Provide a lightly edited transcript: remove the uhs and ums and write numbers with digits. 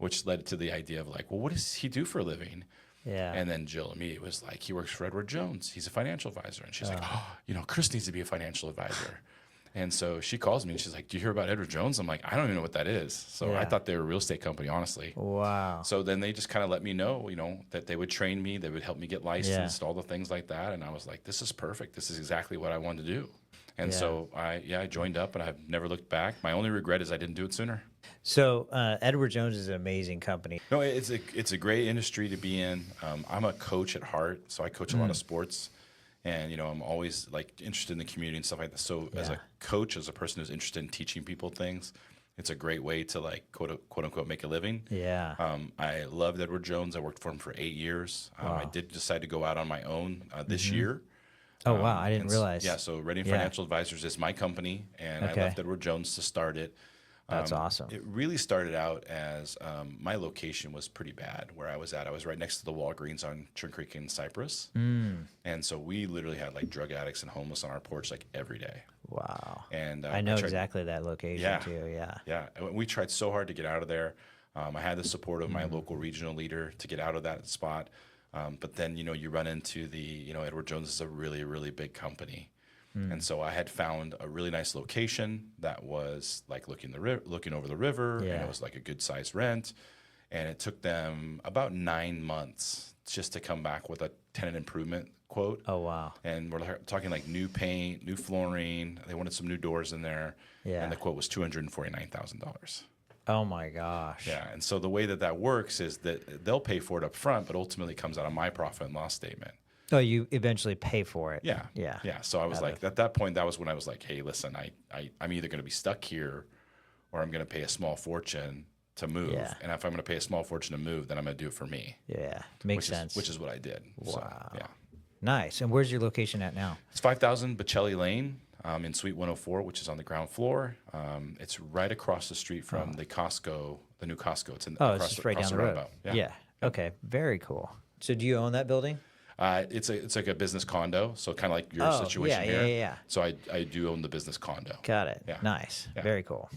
which led to the idea of like, well, what does he do for a living? Yeah. And then Jill immediately was like, he works for Edward Jones. He's a financial advisor. And she's like, oh, Chris needs to be a financial advisor. And so she calls me and she's like, do you hear about Edward Jones? I'm like, I don't even know what that is. So I thought they were a real estate company, honestly. Wow. So then they just kind of let me know, that they would train me. They would help me get licensed, all the things like that. And I was like, this is perfect. This is exactly what I wanted to do. And so I joined up and I've never looked back. My only regret is I didn't do it sooner. So Edward Jones is an amazing company. No, it's a great industry to be in. I'm a coach at heart, so I coach a lot of sports. And, I'm always like interested in the community and stuff like that. So as a coach, as a person who's interested in teaching people things, it's a great way to like quote unquote make a living. Yeah. I loved Edward Jones. I worked for him for 8 years. I did decide to go out on my own this year. Oh, wow. I didn't realize. Yeah. So Reading Financial Advisors is my company, and I left Edward Jones to start it. That's awesome. It really started out as my location was pretty bad where I was at. I was right next to the Walgreens on Churn Creek in Cypress. And so we literally had like drug addicts and homeless on our porch like every day. Wow. And I know exactly that location too. Yeah. Yeah. We tried so hard to get out of there. I had the support of my local regional leader to get out of that spot. But then, you run into Edward Jones is a really, really big company. And so I had found a really nice location that was like looking over the river, and it was like a good sized rent. And it took them about 9 months just to come back with a tenant improvement quote. Oh, wow. And we're talking like new paint, new flooring. They wanted some new doors in there. Yeah. And the quote was $249,000. Oh my gosh. Yeah. And so the way that works is that they'll pay for it up front, but ultimately it comes out of my profit and loss statement. Oh, you eventually pay for it. Yeah. Yeah. Yeah. So I was like, at that point, that was when I was like, hey, listen, I'm either going to be stuck here or I'm going to pay a small fortune to move. Yeah. And if I'm going to pay a small fortune to move, then I'm going to do it for me. Yeah. Makes sense. Which is what I did. Wow. So, yeah. Nice. And where's your location at now? It's 5000 Bechelli Lane in Suite 104, which is on the ground floor. It's right across the street from the Costco, the new Costco. It's it's just right down the road. Yeah. Okay. Very cool. So do you own that building? It's like a business condo, so kind of like your situation here. Yeah. So I do own the business condo. Got it. Yeah. Nice. Yeah. Very cool.